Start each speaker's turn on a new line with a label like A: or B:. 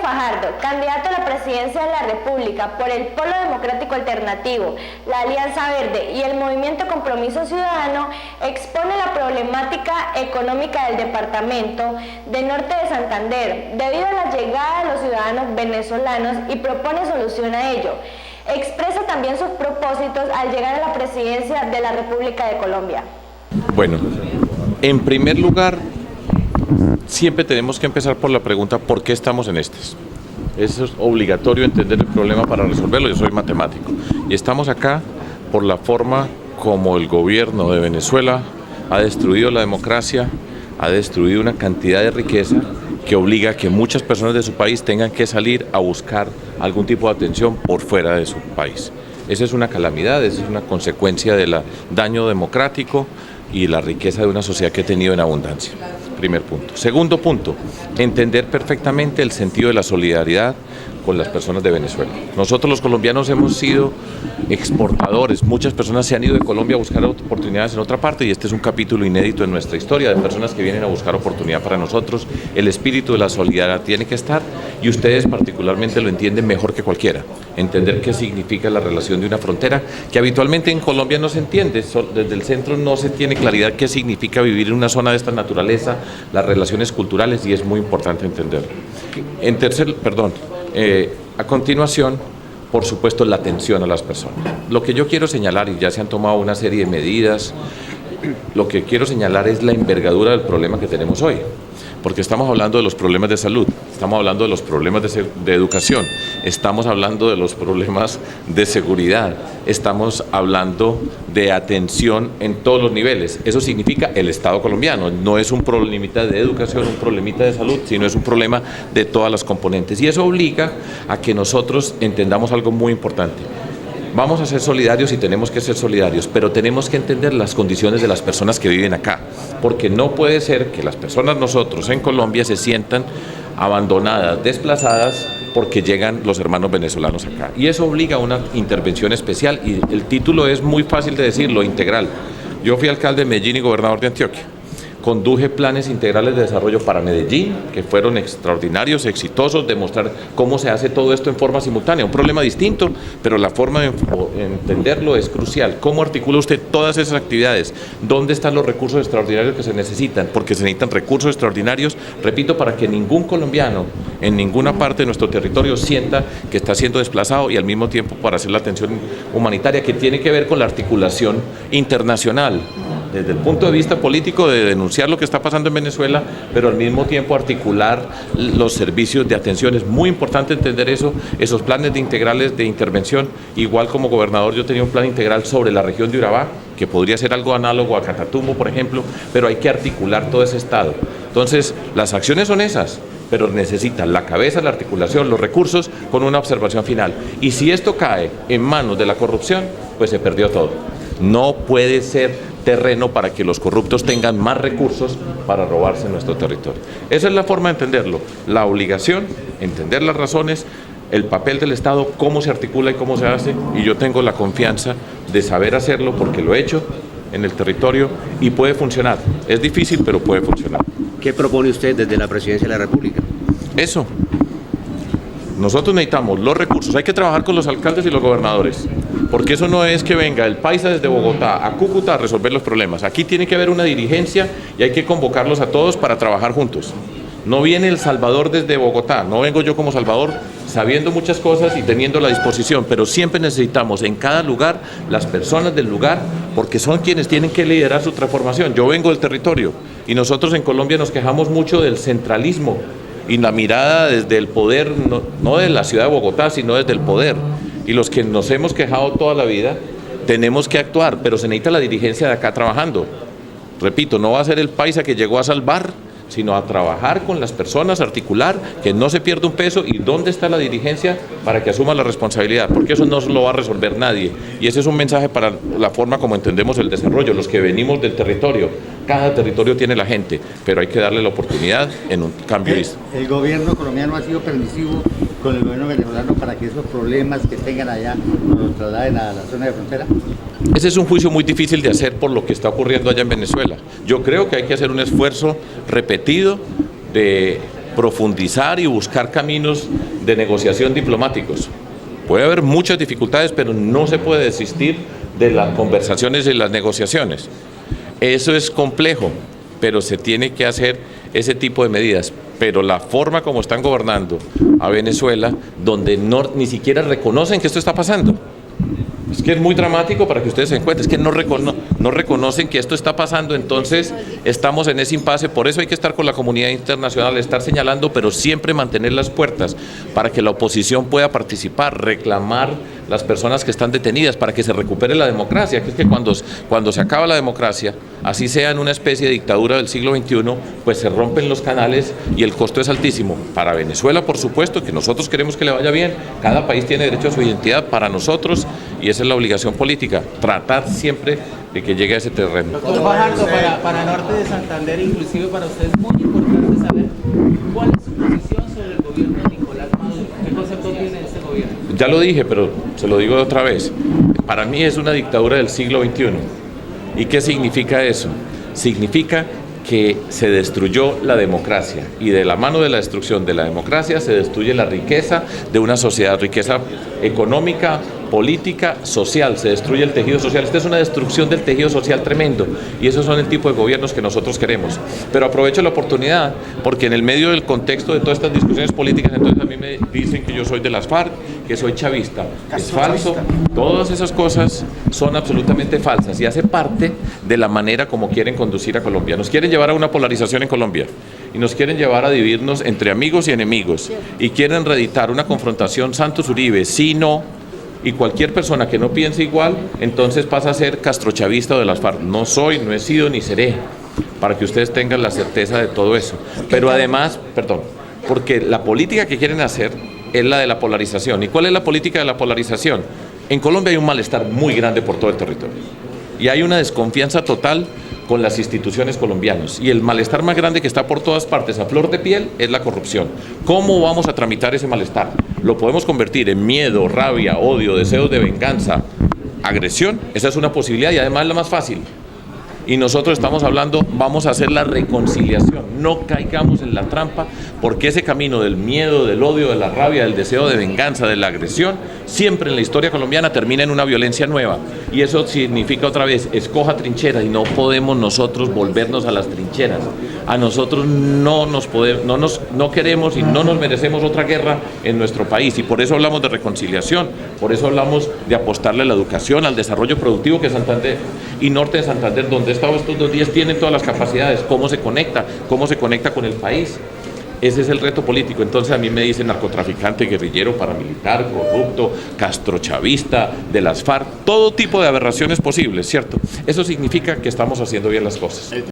A: Fajardo, candidato a la presidencia de la República por el Polo Democrático Alternativo, la Alianza Verde y el Movimiento Compromiso Ciudadano, expone la problemática económica del departamento del norte de Santander debido a la llegada de los ciudadanos venezolanos y propone solución a ello. Expresa también sus propósitos al llegar a la presidencia de la República de Colombia.
B: Bueno, en primer lugar, siempre tenemos que empezar por la pregunta ¿por qué estamos en estas? Eso es obligatorio entender el problema para resolverlo. Yo soy matemático y estamos acá por la forma como el gobierno de Venezuela ha destruido la democracia, ha destruido una cantidad de riqueza que obliga a que muchas personas de su país tengan que salir a buscar algún tipo de atención por fuera de su país. Esa es una calamidad, esa es una consecuencia del daño democrático y la riqueza de una sociedad que ha tenido en abundancia. Primer punto. Segundo punto, entender perfectamente el sentido de la solidaridad con las personas de Venezuela. Nosotros los colombianos hemos sido exportadores, muchas personas se han ido de Colombia a buscar oportunidades en otra parte y este es un capítulo inédito en nuestra historia de personas que vienen a buscar oportunidad para nosotros. El espíritu de la solidaridad tiene que estar y ustedes particularmente lo entienden mejor que cualquiera. Entender qué significa la relación de una frontera que habitualmente en Colombia no se entiende, desde el centro no se tiene claridad qué significa vivir en una zona de esta naturaleza, las relaciones culturales y es muy importante entenderlo. A continuación, por supuesto, la atención a las personas. Lo que yo quiero señalar, y ya se han tomado una serie de medidas, lo que quiero señalar es la envergadura del problema que tenemos hoy. Porque estamos hablando de los problemas de salud, estamos hablando de los problemas de educación, estamos hablando de los problemas de seguridad, estamos hablando de atención en todos los niveles. Eso significa el Estado colombiano, no es un problemita de educación, un problemita de salud, sino es un problema de todas las componentes. Y eso obliga a que nosotros entendamos algo muy importante. Vamos a ser solidarios y tenemos que ser solidarios, pero tenemos que entender las condiciones de las personas que viven acá, porque no puede ser que las personas nosotros en Colombia se sientan abandonadas, desplazadas, porque llegan los hermanos venezolanos acá. Y eso obliga a una intervención especial y el título es muy fácil de decirlo, integral. Yo fui alcalde de Medellín y gobernador de Antioquia. Conduje planes integrales de desarrollo para Medellín, que fueron extraordinarios, exitosos, demostrar cómo se hace todo esto en forma simultánea. Un problema distinto, pero la forma de entenderlo es crucial. ¿Cómo articula usted todas esas actividades? ¿Dónde están los recursos extraordinarios que se necesitan? Porque se necesitan recursos extraordinarios, repito, para que ningún colombiano en ninguna parte de nuestro territorio sienta que está siendo desplazado y al mismo tiempo para hacer la atención humanitaria que tiene que ver con la articulación internacional. Desde el punto de vista político de denunciar lo que está pasando en Venezuela, pero al mismo tiempo articular los servicios de atención. Es muy importante entender eso, esos planes integrales de intervención. Igual como gobernador yo tenía un plan integral sobre la región de Urabá, que podría ser algo análogo a Catatumbo, por ejemplo, pero hay que articular todo ese estado. Entonces, las acciones son esas, pero necesitan la cabeza, la articulación, los recursos con una observación final. Y si esto cae en manos de la corrupción, pues se perdió todo. No puede ser terreno para que los corruptos tengan más recursos para robarse nuestro territorio. Esa es la forma de entenderlo, la obligación, entender las razones, el papel del Estado, cómo se articula y cómo se hace, y yo tengo la confianza de saber hacerlo porque lo he hecho en el territorio y puede funcionar. Es difícil, pero puede funcionar.
C: ¿Qué propone usted desde la Presidencia de la República?
B: Eso. Nosotros necesitamos los recursos, hay que trabajar con los alcaldes y los gobernadores, porque eso no es que venga el paisa desde Bogotá a Cúcuta a resolver los problemas. Aquí tiene que haber una dirigencia y hay que convocarlos a todos para trabajar juntos. No viene el Salvador desde Bogotá, no vengo yo como Salvador sabiendo muchas cosas y teniendo la disposición, pero siempre necesitamos en cada lugar las personas del lugar, porque son quienes tienen que liderar su transformación. Yo vengo del territorio y nosotros en Colombia nos quejamos mucho del centralismo y la mirada desde el poder, no de la ciudad de Bogotá, sino desde el poder. Y los que nos hemos quejado toda la vida, tenemos que actuar, pero se necesita la dirigencia de acá trabajando. Repito, no va a ser el paisa que llegó a salvar, sino a trabajar con las personas, articular, que no se pierda un peso y dónde está la dirigencia para que asuma la responsabilidad, porque eso no lo va a resolver nadie. Y ese es un mensaje para la forma como entendemos el desarrollo, los que venimos del territorio. Cada territorio tiene la gente, pero hay que darle la oportunidad en un cambio.
D: ¿El gobierno colombiano ha sido permisivo con el gobierno venezolano para que esos problemas que tengan allá los trasladen a la zona de frontera?
B: Ese es un juicio muy difícil de hacer por lo que está ocurriendo allá en Venezuela. Yo creo que hay que hacer un esfuerzo repetido de profundizar y buscar caminos de negociación diplomáticos. Puede haber muchas dificultades, pero no se puede desistir de las conversaciones y las negociaciones. Eso es complejo, pero se tiene que hacer ese tipo de medidas. Pero la forma como están gobernando a Venezuela, donde ni siquiera reconocen que esto está pasando. Es que es muy dramático para que ustedes se encuentren, es que no reconocen que esto está pasando, entonces estamos en ese impasse. Por eso hay que estar con la comunidad internacional, estar señalando, pero siempre mantener las puertas para que la oposición pueda participar, reclamar las personas que están detenidas, para que se recupere la democracia, que es que cuando se acaba la democracia, así sea en una especie de dictadura del siglo XXI, pues se rompen los canales y el costo es altísimo. Para Venezuela, por supuesto, que nosotros queremos que le vaya bien, cada país tiene derecho a su identidad, para nosotros, y esa es la obligación política, tratar siempre de que llegue a ese terreno.
E: Doctor Fajardo, para Norte de Santander, inclusive para usted es muy importante saber cuál es su posición sobre el gobierno de Nicolás Maduro. ¿Qué concepto tiene de este gobierno?
B: Ya lo dije, pero se lo digo otra vez. Para mí es una dictadura del siglo XXI. ¿Y qué significa eso? Significa que se destruyó la democracia y de la mano de la destrucción de la democracia se destruye la riqueza de una sociedad, riqueza económica, política, social, se destruye el tejido social. Esta es una destrucción del tejido social tremendo y esos son el tipo de gobiernos que nosotros queremos. Pero aprovecho la oportunidad porque en el medio del contexto de todas estas discusiones políticas, entonces a mí me dicen que yo soy de las FARC, que soy chavista. Es falso, todas esas cosas son absolutamente falsas y hace parte de la manera como quieren conducir a Colombia. Nos quieren llevar a una polarización en Colombia y nos quieren llevar a dividirnos entre amigos y enemigos y quieren reeditar una confrontación Santos-Uribe, sí, no. Y cualquier persona que no piense igual, entonces pasa a ser castrochavista o de las FARC. No soy, no he sido ni seré, para que ustedes tengan la certeza de todo eso. Pero además, porque la política que quieren hacer es la de la polarización. ¿Y cuál es la política de la polarización? En Colombia hay un malestar muy grande por todo el territorio. Y hay una desconfianza total con las instituciones colombianas. Y el malestar más grande que está por todas partes, a flor de piel, es la corrupción. ¿Cómo vamos a tramitar ese malestar? ¿Lo podemos convertir en miedo, rabia, odio, deseos de venganza, agresión? Esa es una posibilidad y además la más fácil. Y nosotros estamos hablando, vamos a hacer la reconciliación. No caigamos en la trampa, porque ese camino del miedo, del odio, de la rabia, del deseo de venganza, de la agresión, siempre en la historia colombiana termina en una violencia nueva. Y eso significa otra vez, escoja trincheras y no podemos nosotros volvernos a las trincheras. A nosotros no queremos y no nos merecemos otra guerra en nuestro país. Y por eso hablamos de reconciliación, por eso hablamos de apostarle a la educación, al desarrollo productivo, que Santander y Norte de Santander, donde he estado estos 2 días, tienen todas las capacidades. ¿Cómo se conecta con el país? Ese es el reto político. Entonces a mí me dicen narcotraficante, guerrillero, paramilitar, corrupto, castrochavista, de las FARC, todo tipo de aberraciones posibles, ¿cierto? Eso significa que estamos haciendo bien las cosas.